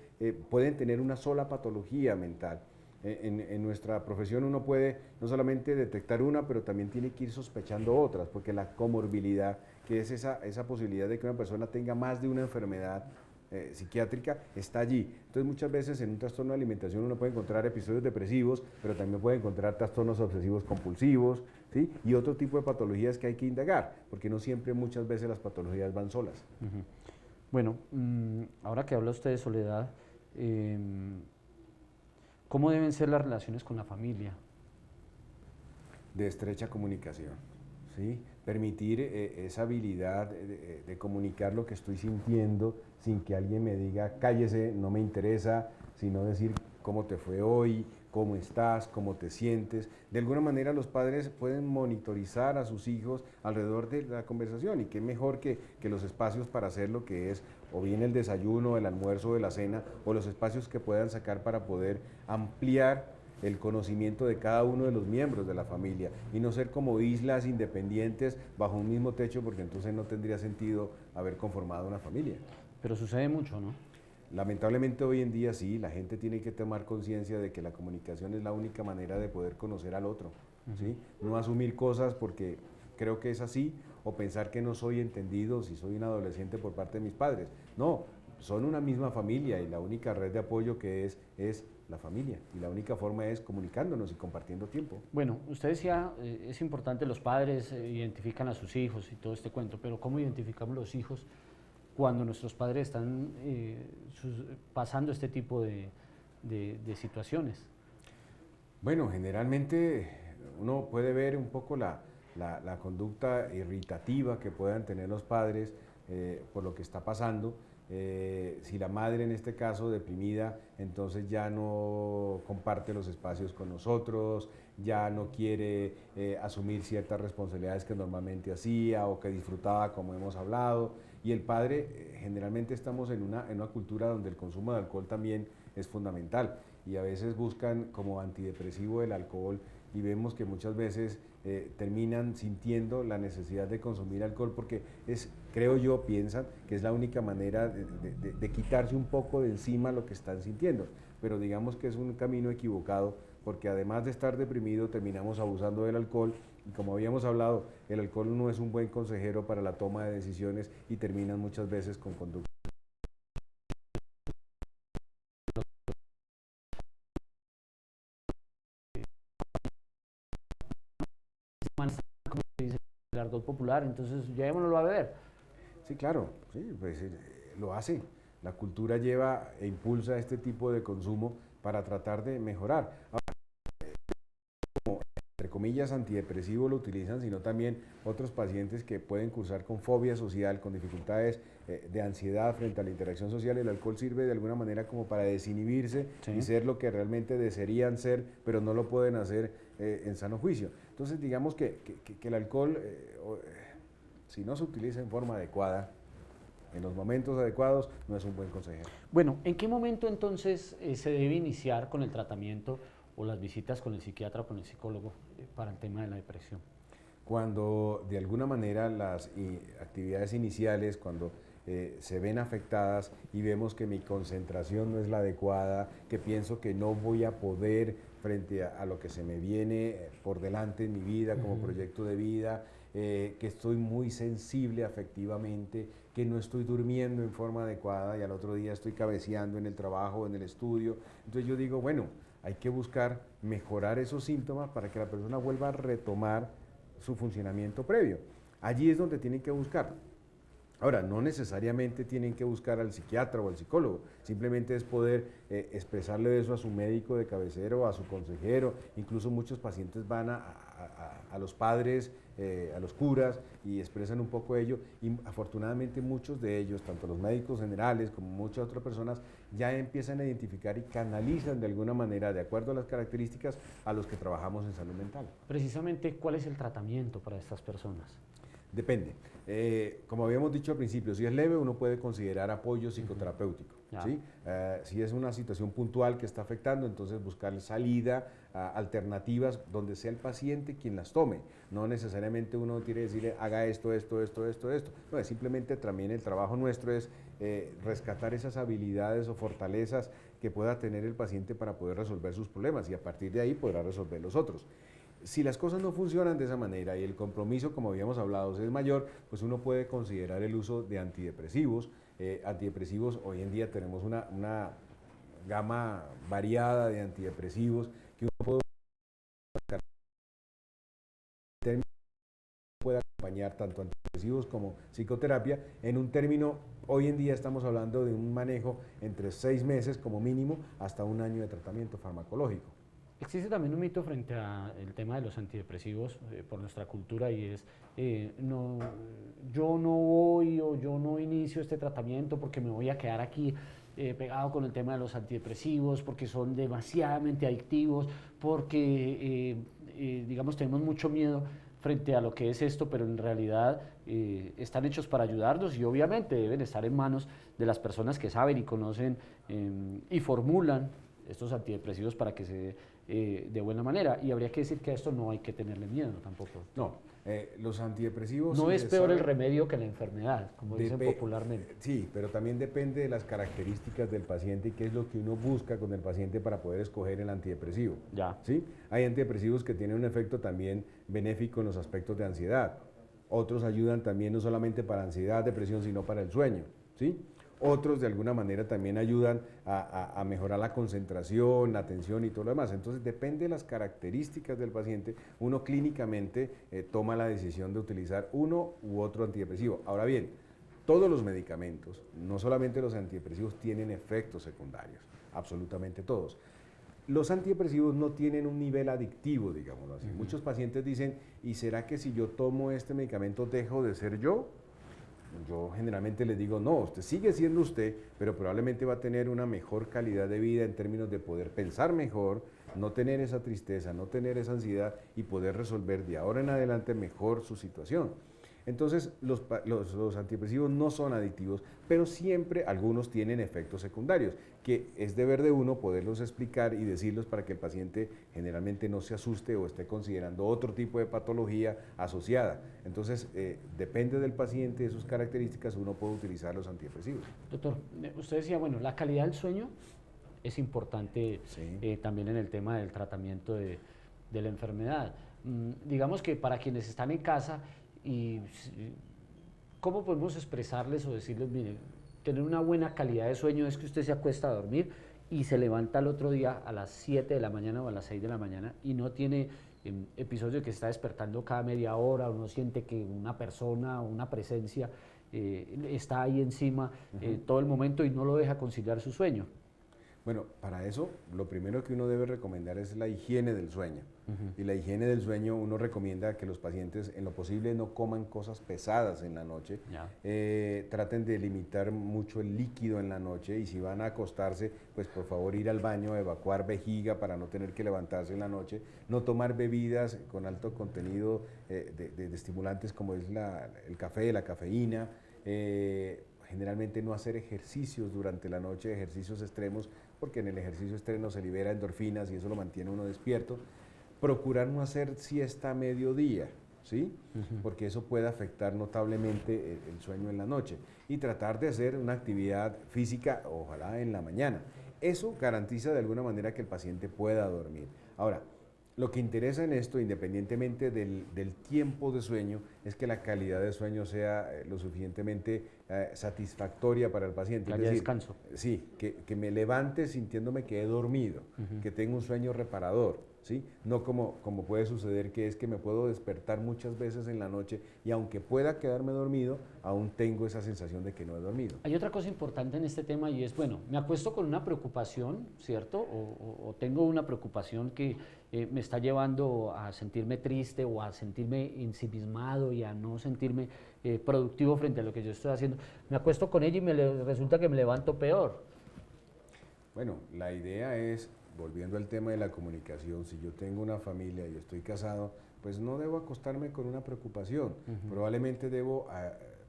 pueden tener una sola patología mental. En nuestra profesión uno puede no solamente detectar una, pero también tiene que ir sospechando otras, porque la comorbilidad, que es esa posibilidad de que una persona tenga más de una enfermedad psiquiátrica, está allí. Entonces muchas veces en un trastorno de alimentación uno puede encontrar episodios depresivos, pero también puede encontrar trastornos obsesivos compulsivos, ¿sí? Y otro tipo de patologías que hay que indagar, porque no siempre, muchas veces las patologías van solas. Bueno, ahora que habla usted de soledad, ¿cómo deben ser las relaciones con la familia? De estrecha comunicación, ¿sí? Permitir esa habilidad de comunicar lo que estoy sintiendo sin que alguien me diga cállese, no me interesa, sino decir cómo te fue hoy, cómo estás, cómo te sientes. De alguna manera los padres pueden monitorizar a sus hijos alrededor de la conversación y qué mejor que los espacios para hacer lo que es o bien el desayuno, el almuerzo, de la cena o los espacios que puedan sacar para poder ampliar el conocimiento de cada uno de los miembros de la familia y no ser como islas independientes bajo un mismo techo, porque entonces no tendría sentido haber conformado una familia. Pero sucede mucho, ¿no? Lamentablemente hoy en día sí, la gente tiene que tomar conciencia de que la comunicación es la única manera de poder conocer al otro, ¿sí? No asumir cosas porque creo que es así, o pensar que no soy entendido si soy un adolescente por parte de mis padres. No, son una misma familia y la única red de apoyo que es la familia, y la única forma es comunicándonos y compartiendo tiempo. Bueno, usted decía, es importante, los padres identifican a sus hijos y todo este cuento, pero ¿cómo identificamos los hijos cuando nuestros padres están pasando este tipo de situaciones? Bueno, generalmente uno puede ver un poco la conducta irritativa que puedan tener los padres por lo que está pasando. Si la madre en este caso deprimida, entonces ya no comparte los espacios con nosotros, ya no quiere asumir ciertas responsabilidades que normalmente hacía o que disfrutaba, como hemos hablado, y el padre, generalmente estamos en una cultura donde el consumo de alcohol también es fundamental, y a veces buscan como antidepresivo el alcohol, y vemos que muchas veces terminan sintiendo la necesidad de consumir alcohol porque creo yo, piensan que es la única manera de quitarse un poco de encima lo que están sintiendo, pero digamos que es un camino equivocado, porque además de estar deprimido terminamos abusando del alcohol, y como habíamos hablado, el alcohol no es un buen consejero para la toma de decisiones y terminan muchas veces con conductas. Como se dice, el argot popular, entonces llevémonoslo a beber. Sí, claro, sí, pues lo hace. La cultura lleva e impulsa este tipo de consumo para tratar de mejorar. Ahora, como, entre comillas, antidepresivo lo utilizan, sino también otros pacientes que pueden cursar con fobia social, con dificultades de ansiedad frente a la interacción social. El alcohol sirve de alguna manera como para desinhibirse, sí, y ser lo que realmente desearían ser, pero no lo pueden hacer en sano juicio. Entonces, digamos que el alcohol, si no se utiliza en forma adecuada, en los momentos adecuados, no es un buen consejero. Bueno, ¿en qué momento entonces se debe iniciar con el tratamiento o las visitas con el psiquiatra o con el psicólogo para el tema de la depresión? Cuando de alguna manera las actividades iniciales, cuando se ven afectadas y vemos que mi concentración no es la adecuada, que pienso que no voy a poder frente a lo que se me viene por delante en mi vida como proyecto de vida, que estoy muy sensible afectivamente, que no estoy durmiendo en forma adecuada y al otro día estoy cabeceando en el trabajo, en el estudio. Entonces yo digo, bueno, hay que buscar mejorar esos síntomas para que la persona vuelva a retomar su funcionamiento previo. Allí es donde tienen que buscar. Ahora, no necesariamente tienen que buscar al psiquiatra o al psicólogo, simplemente es poder expresarle eso a su médico de cabecera o a su consejero. Incluso muchos pacientes van a los padres, a los curas, y expresan un poco ello, y afortunadamente muchos de ellos, tanto los médicos generales como muchas otras personas, ya empiezan a identificar y canalizan de alguna manera, de acuerdo a las características, a los que trabajamos en salud mental. Precisamente, ¿cuál es el tratamiento para estas personas? Depende. Como habíamos dicho al principio, si es leve uno puede considerar apoyo psicoterapéutico. ¿Sí? Si es una situación puntual que está afectando, entonces buscar salida, alternativas donde sea el paciente quien las tome. No necesariamente uno quiere decirle haga esto. No, es simplemente también el trabajo nuestro es rescatar esas habilidades o fortalezas que pueda tener el paciente para poder resolver sus problemas, y a partir de ahí podrá resolver los otros. Si las cosas no funcionan de esa manera y el compromiso, como habíamos hablado, es mayor, pues uno puede considerar el uso de antidepresivos. Antidepresivos, hoy en día tenemos una gama variada de antidepresivos que uno puede acompañar tanto antidepresivos como psicoterapia. En un término, hoy en día estamos hablando de un manejo entre 6 meses como mínimo hasta 1 año de tratamiento farmacológico. Existe también un mito frente al tema de los antidepresivos por nuestra cultura, y es, yo no voy o yo no inicio este tratamiento porque me voy a quedar aquí pegado con el tema de los antidepresivos, porque son demasiadamente adictivos, porque, digamos, tenemos mucho miedo frente a lo que es esto, pero en realidad están hechos para ayudarnos y obviamente deben estar en manos de las personas que saben y conocen y formulan estos antidepresivos para que se de buena manera. Y habría que decir que a esto no hay que tenerle miedo tampoco. No, los antidepresivos... No sí es se peor el sabe, remedio que la enfermedad, como dicen popularmente. Sí, pero también depende de las características del paciente y qué es lo que uno busca con el paciente para poder escoger el antidepresivo. Ya. ¿Sí? Hay antidepresivos que tienen un efecto también benéfico en los aspectos de ansiedad. Otros ayudan también no solamente para ansiedad, depresión, sino para el sueño. ¿Sí? Otros de alguna manera también ayudan a mejorar la concentración, la atención y todo lo demás. Entonces depende de las características del paciente, uno clínicamente toma la decisión de utilizar uno u otro antidepresivo. Ahora bien, todos los medicamentos, no solamente los antidepresivos, tienen efectos secundarios, absolutamente todos. Los antidepresivos no tienen un nivel adictivo, digámoslo así. Muchos pacientes dicen, ¿y será que si yo tomo este medicamento dejo de ser yo? Yo generalmente les digo, no, usted sigue siendo usted, pero probablemente va a tener una mejor calidad de vida en términos de poder pensar mejor, no tener esa tristeza, no tener esa ansiedad y poder resolver de ahora en adelante mejor su situación. Entonces, los antidepresivos no son adictivos, pero siempre algunos tienen efectos secundarios, que es deber de uno poderlos explicar y decirlos para que el paciente generalmente no se asuste o esté considerando otro tipo de patología asociada. Entonces, depende del paciente, de sus características, uno puede utilizar los antidepresivos. Doctor, usted decía, bueno, la calidad del sueño es importante también en el tema del tratamiento de la enfermedad. Digamos que para quienes están en casa, y ¿cómo podemos expresarles o decirles, mire, tener una buena calidad de sueño es que usted se acuesta a dormir y se levanta al otro día a las 7 de la mañana o a las 6 de la mañana y no tiene episodios de que se está despertando cada media hora, uno siente que una persona o una presencia está ahí encima todo el momento y no lo deja conciliar su sueño? Bueno, para eso lo primero que uno debe recomendar es la higiene del sueño. Y la higiene del sueño uno recomienda que los pacientes en lo posible no coman cosas pesadas en la noche, traten de limitar mucho el líquido en la noche y si van a acostarse, pues por favor ir al baño, evacuar vejiga para no tener que levantarse en la noche, no tomar bebidas con alto contenido de estimulantes como es el café, la cafeína, generalmente no hacer ejercicios durante la noche, ejercicios extremos, porque en el ejercicio extremo se libera endorfinas y eso lo mantiene uno despierto. Procurar no hacer siesta a mediodía, ¿sí? Porque eso puede afectar notablemente el sueño en la noche. Y tratar de hacer una actividad física, ojalá en la mañana. Eso garantiza de alguna manera que el paciente pueda dormir. Ahora, lo que interesa en esto, independientemente del tiempo de sueño, es que la calidad de sueño sea lo suficientemente satisfactoria para el paciente. Que haya descanso. Sí, que me levante sintiéndome que he dormido, que tengo un sueño reparador. ¿Sí? No como puede suceder que es que me puedo despertar muchas veces en la noche y aunque pueda quedarme dormido, aún tengo esa sensación de que no he dormido. Hay otra cosa importante en este tema y es, bueno, me acuesto con una preocupación, ¿cierto? O tengo una preocupación que me está llevando a sentirme triste o a sentirme ensimismado y a no sentirme productivo frente a lo que yo estoy haciendo. Me acuesto con ella y resulta que me levanto peor. Bueno, la idea es, volviendo al tema de la comunicación, si yo tengo una familia y estoy casado, pues no debo acostarme con una preocupación. Probablemente debo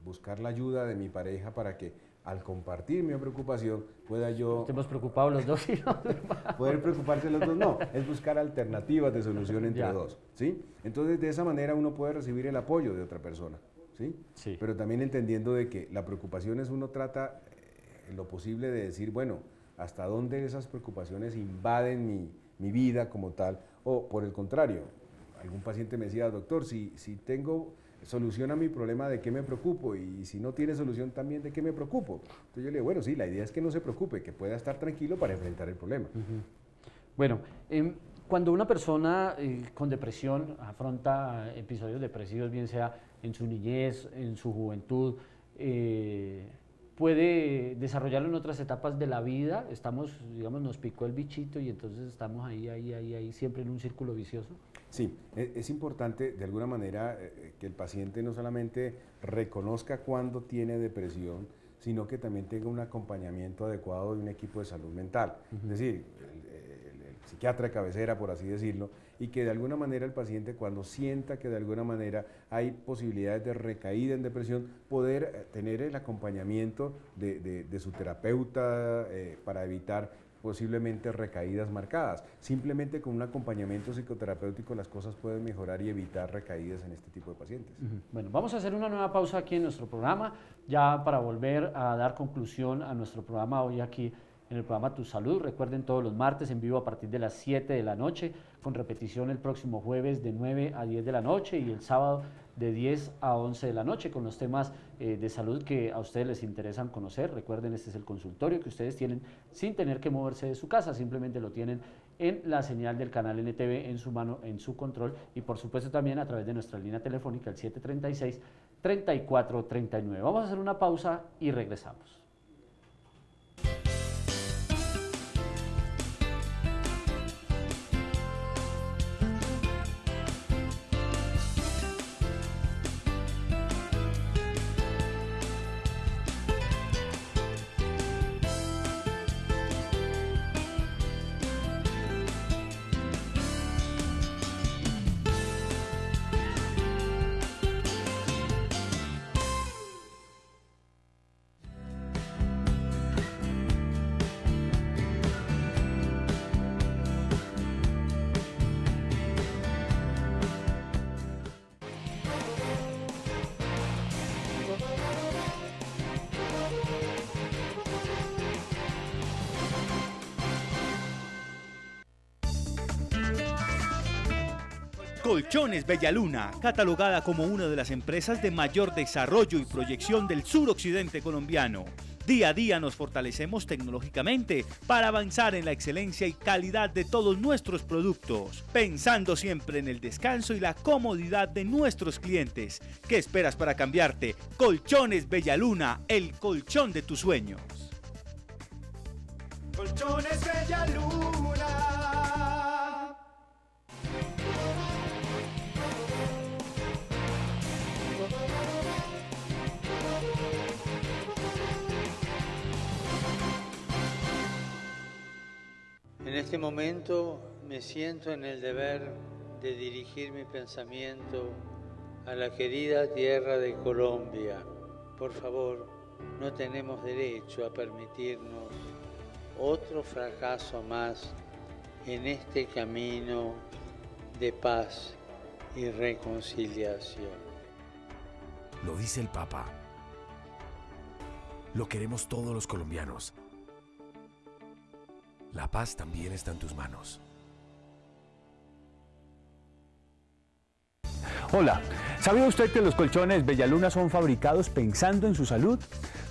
buscar la ayuda de mi pareja para que al compartir mi preocupación pueda yo... Estemos preocupados los dos y no... Poder preocuparse los dos, no, es buscar alternativas de solución entre dos, ¿sí? Entonces de esa manera uno puede recibir el apoyo de otra persona, ¿sí? Sí. Pero también entendiendo de que la preocupación es uno trata en lo posible de decir, bueno, hasta dónde esas preocupaciones invaden mi vida como tal, o por el contrario, algún paciente me decía, doctor, si tengo solución a mi problema, ¿de qué me preocupo? Y si no tiene solución también, ¿de qué me preocupo? Entonces yo le digo, bueno, sí, la idea es que no se preocupe, que pueda estar tranquilo para enfrentar el problema. Bueno, cuando una persona con depresión afronta episodios depresivos, bien sea en su niñez, en su juventud, puede desarrollarlo en otras etapas de la vida. Estamos, digamos, nos picó el bichito y entonces estamos ahí, siempre en un círculo vicioso. Sí, es importante de alguna manera que el paciente no solamente reconozca cuando tiene depresión, sino que también tenga un acompañamiento adecuado de un equipo de salud mental. Es decir, el psiquiatra de cabecera, por así decirlo, y que de alguna manera el paciente, cuando sienta que de alguna manera hay posibilidades de recaída en depresión, poder tener el acompañamiento de su terapeuta para evitar posiblemente recaídas marcadas. Simplemente con un acompañamiento psicoterapéutico las cosas pueden mejorar y evitar recaídas en este tipo de pacientes. Bueno, vamos a hacer una nueva pausa aquí en nuestro programa, ya para volver a dar conclusión a nuestro programa hoy aquí en el programa Tu Salud. Recuerden, todos los martes en vivo a partir de las 7 de la noche, con repetición el próximo jueves de 9 a 10 de la noche y el sábado de 10 a 11 de la noche, con los temas de salud que a ustedes les interesan conocer. Recuerden, este es el consultorio que ustedes tienen sin tener que moverse de su casa, simplemente lo tienen en la señal del canal NTV en su mano, en su control, y por supuesto también a través de nuestra línea telefónica, el 736-3439. Vamos a hacer una pausa y regresamos. Colchones Bellaluna, catalogada como una de las empresas de mayor desarrollo y proyección del suroccidente colombiano. Día a día nos fortalecemos tecnológicamente para avanzar en la excelencia y calidad de todos nuestros productos, pensando siempre en el descanso y la comodidad de nuestros clientes. ¿Qué esperas para cambiarte? Colchones Bellaluna, el colchón de tus sueños. Colchones Bellaluna. En este momento me siento en el deber de dirigir mi pensamiento a la querida tierra de Colombia. Por favor, no tenemos derecho a permitirnos otro fracaso más en este camino de paz y reconciliación. Lo dice el Papa. Lo queremos todos los colombianos. La paz también está en tus manos. Hola, ¿sabía usted que los colchones Bellaluna son fabricados pensando en su salud?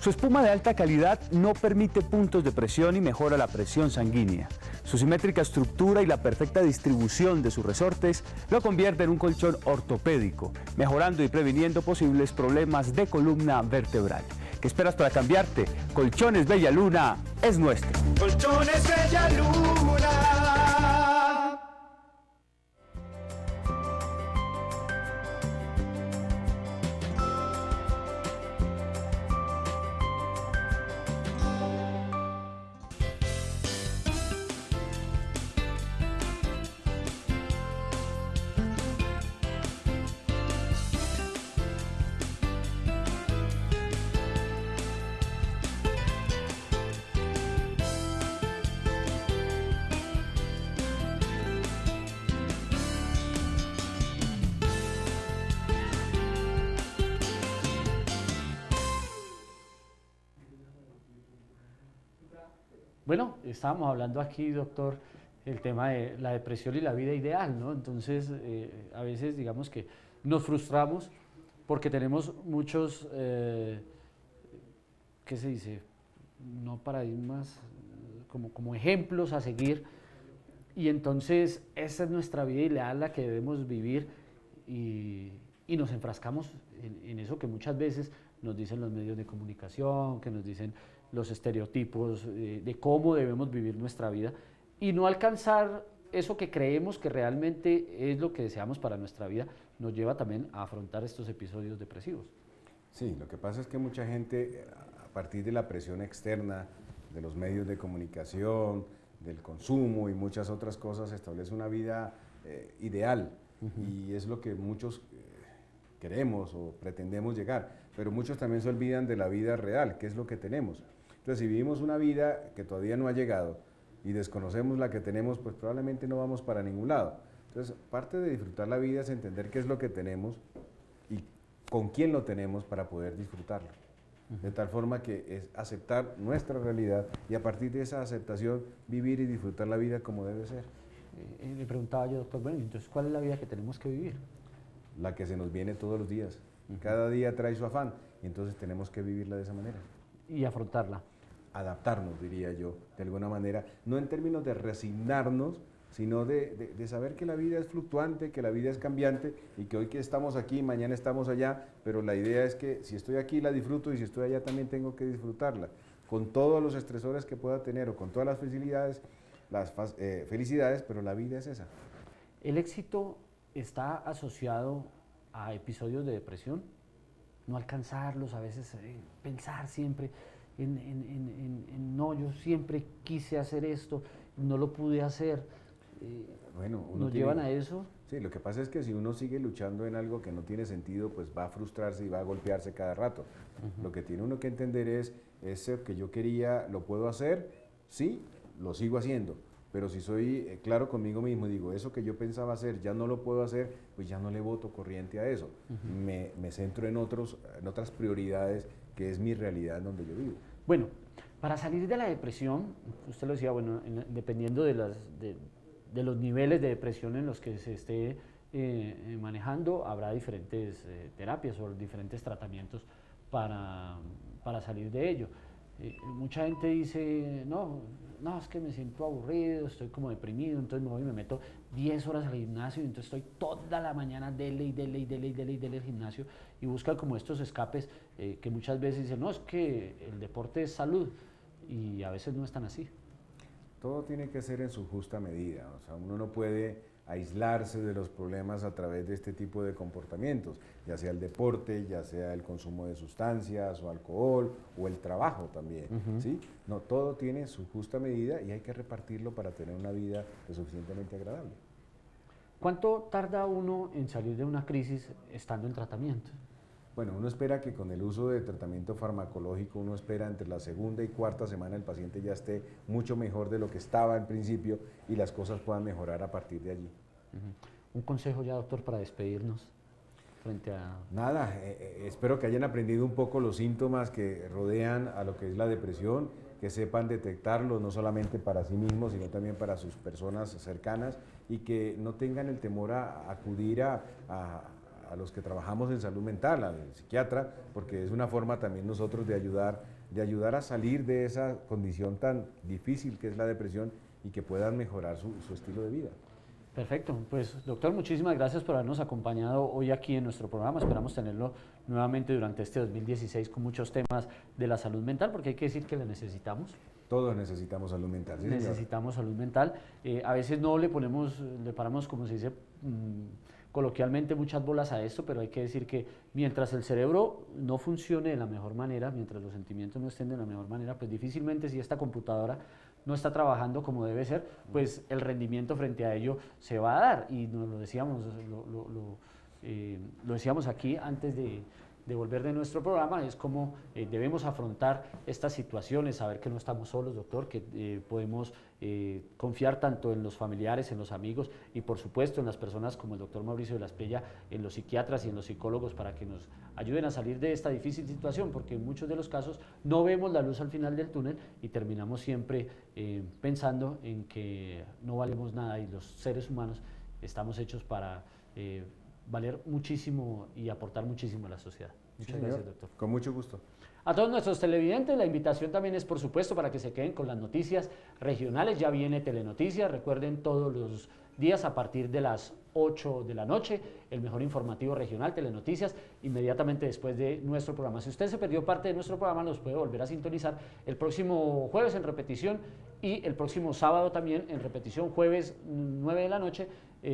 Su espuma de alta calidad no permite puntos de presión y mejora la presión sanguínea. Su simétrica estructura y la perfecta distribución de sus resortes lo convierte en un colchón ortopédico, mejorando y previniendo posibles problemas de columna vertebral. ¿Qué esperas para cambiarte? Colchones Bellaluna es nuestro. Colchones Bellaluna. Bueno, estábamos hablando aquí, doctor, el tema de la depresión y la vida ideal, ¿no? Entonces, a veces, digamos que nos frustramos porque tenemos muchos, ¿qué se dice? No paradigmas, como ejemplos a seguir, y entonces esa es nuestra vida ideal, la que debemos vivir, y nos enfrascamos en eso que muchas veces nos dicen los medios de comunicación, que nos dicen los estereotipos de cómo debemos vivir nuestra vida, y no alcanzar eso que creemos que realmente es lo que deseamos para nuestra vida, nos lleva también a afrontar estos episodios depresivos. Sí, lo que pasa es que mucha gente, a partir de la presión externa, de los medios de comunicación, del consumo y muchas otras cosas, establece una vida ideal, y es lo que muchos queremos o pretendemos llegar, pero muchos también se olvidan de la vida real, que es lo que tenemos. Entonces, si vivimos una vida que todavía no ha llegado, y desconocemos la que tenemos, pues probablemente no vamos para ningún lado. Entonces, parte de disfrutar la vida es entender qué es lo que tenemos y con quién lo tenemos para poder disfrutarlo. De tal forma que es aceptar nuestra realidad y a partir de esa aceptación vivir y disfrutar la vida como debe ser. Le preguntaba yo, doctor, bueno, entonces, ¿cuál es la vida que tenemos que vivir? La que se nos viene todos los días. Cada día trae su afán y entonces tenemos que vivirla de esa manera. Y afrontarla. Adaptarnos, diría yo, de alguna manera, no en términos de resignarnos, sino de saber que la vida es fluctuante, que la vida es cambiante y que hoy que estamos aquí, mañana estamos allá, pero la idea es que si estoy aquí la disfruto y si estoy allá también tengo que disfrutarla, con todos los estresores que pueda tener o con todas las felicidades, pero la vida es esa. ¿El éxito está asociado a episodios de depresión? No alcanzarlos, a veces pensar siempre no, yo siempre quise hacer esto, no lo pude hacer. Bueno, ¿Nos llevan a eso? Sí, lo que pasa es que si uno sigue luchando en algo que no tiene sentido, pues va a frustrarse y va a golpearse cada rato. Lo que tiene uno que entender es, eso que yo quería, ¿lo puedo hacer? Sí, lo sigo haciendo. Pero si soy claro conmigo mismo y digo, eso que yo pensaba hacer ya no lo puedo hacer, pues ya no le boto corriente a eso. Me centro en otras prioridades, que es mi realidad en donde yo vivo. Bueno, para salir de la depresión, usted lo decía, bueno, dependiendo de los niveles de depresión en los que se esté manejando, habrá diferentes terapias o diferentes tratamientos para salir de ello. Mucha gente dice, no, es que me siento aburrido, estoy como deprimido, entonces me voy y me meto 10 horas al gimnasio y entonces estoy toda la mañana dele al gimnasio y busca como estos escapes que muchas veces dicen, no, es que el deporte es salud y a veces no es tan así. Todo tiene que ser en su justa medida, o sea, uno no puede aislarse de los problemas a través de este tipo de comportamientos, ya sea el deporte, ya sea el consumo de sustancias o alcohol o el trabajo también, ¿sí? No, todo tiene su justa medida y hay que repartirlo para tener una vida lo suficientemente agradable. ¿Cuánto tarda uno en salir de una crisis estando en tratamiento? Bueno, uno espera que con el uso de tratamiento farmacológico, uno espera entre la segunda y cuarta semana el paciente ya esté mucho mejor de lo que estaba en principio y las cosas puedan mejorar a partir de allí. Un consejo ya, doctor, para despedirnos frente a... Nada, espero que hayan aprendido un poco los síntomas que rodean a lo que es la depresión, que sepan detectarlos no solamente para sí mismos, sino también para sus personas cercanas y que no tengan el temor a acudir a los que trabajamos en salud mental, al psiquiatra, porque es una forma también nosotros de ayudar a salir de esa condición tan difícil que es la depresión y que puedan mejorar su estilo de vida. Perfecto, pues doctor, muchísimas gracias por habernos acompañado hoy aquí en nuestro programa. Esperamos tenerlo nuevamente durante este 2016 con muchos temas de la salud mental, porque hay que decir que la necesitamos. Todos necesitamos salud mental, ¿sí, necesitamos salud mental. A veces no le paramos, como se dice coloquialmente, muchas bolas a esto, pero hay que decir que mientras el cerebro no funcione de la mejor manera, mientras los sentimientos no estén de la mejor manera, pues difícilmente, si esta computadora no está trabajando como debe ser, pues el rendimiento frente a ello se va a dar. Y nos lo decíamos, lo decíamos aquí antes de volver de nuestro programa, es como debemos afrontar estas situaciones, saber que no estamos solos, doctor, que podemos confiar tanto en los familiares, en los amigos y por supuesto en las personas como el doctor Mauricio de la Espriella, en los psiquiatras y en los psicólogos para que nos ayuden a salir de esta difícil situación, porque en muchos de los casos no vemos la luz al final del túnel y terminamos siempre pensando en que no valemos nada y los seres humanos estamos hechos para valer muchísimo y aportar muchísimo a la sociedad. Muchas gracias, doctor. Con mucho gusto. A todos nuestros televidentes, la invitación también es, por supuesto, para que se queden con las noticias regionales. Ya viene Telenoticias, recuerden, todos los días a partir de las 8 de la noche, el mejor informativo regional, Telenoticias, inmediatamente después de nuestro programa. Si usted se perdió parte de nuestro programa, nos puede volver a sintonizar el próximo jueves en repetición y el próximo sábado también en repetición, jueves 9 de la noche,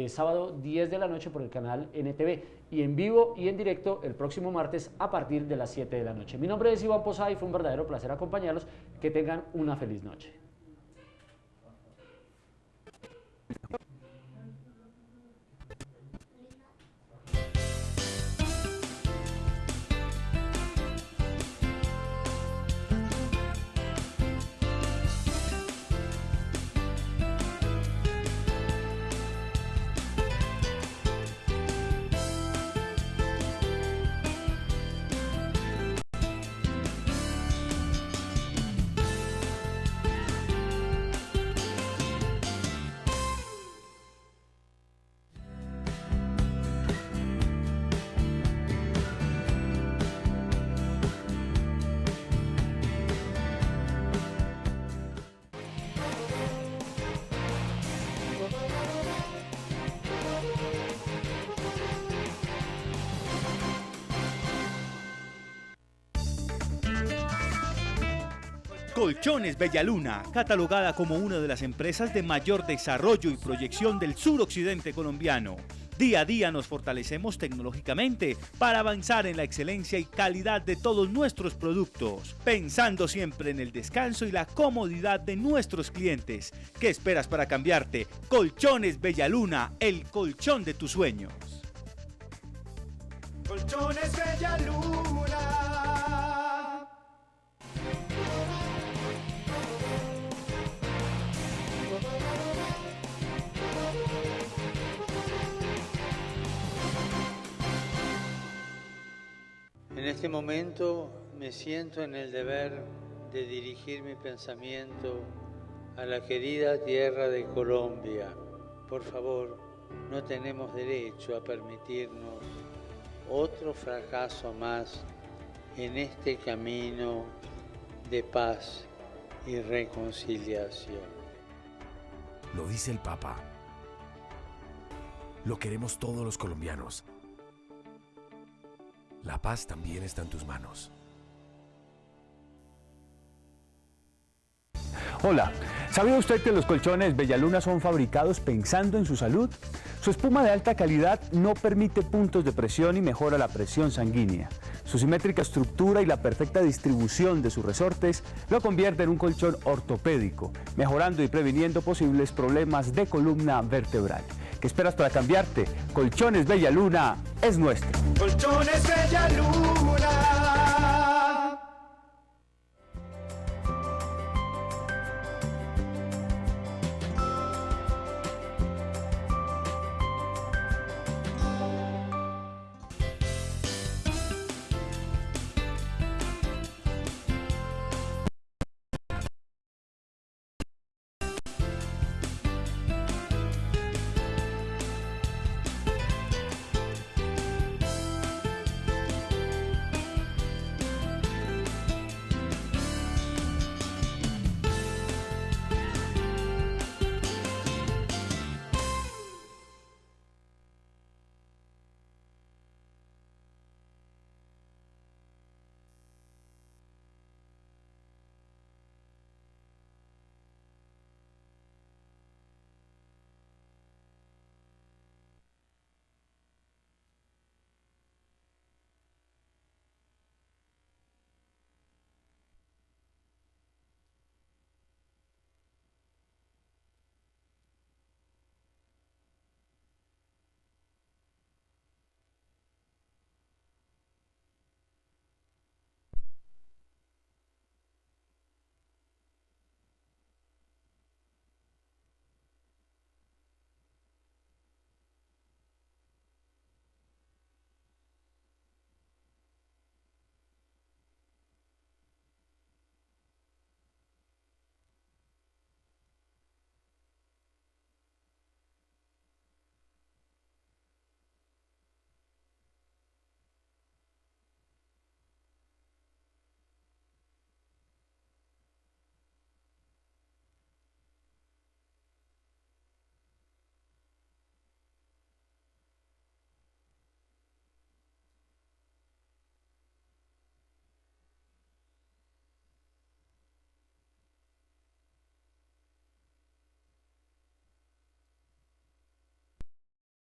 sábado 10 de la noche por el canal NTV y en vivo y en directo el próximo martes a partir de las 7 de la noche. Mi nombre es Iván Posada y fue un verdadero placer acompañarlos. Que tengan una feliz noche. Colchones Bellaluna, catalogada como una de las empresas de mayor desarrollo y proyección del suroccidente colombiano. Día a día nos fortalecemos tecnológicamente para avanzar en la excelencia y calidad de todos nuestros productos, pensando siempre en el descanso y la comodidad de nuestros clientes. ¿Qué esperas para cambiarte? Colchones Bellaluna, el colchón de tus sueños. Colchones Bellaluna. En este momento me siento en el deber de dirigir mi pensamiento a la querida tierra de Colombia. Por favor, no tenemos derecho a permitirnos otro fracaso más en este camino de paz y reconciliación. Lo dice el Papa. Lo queremos todos los colombianos. La paz también está en tus manos. Hola, ¿sabía usted que los colchones Bellaluna son fabricados pensando en su salud? Su espuma de alta calidad no permite puntos de presión y mejora la presión sanguínea. Su simétrica estructura y la perfecta distribución de sus resortes lo convierte en un colchón ortopédico, mejorando y previniendo posibles problemas de columna vertebral. ¿Qué esperas para cambiarte? Colchones Bellaluna es nuestro. Colchones Bellaluna.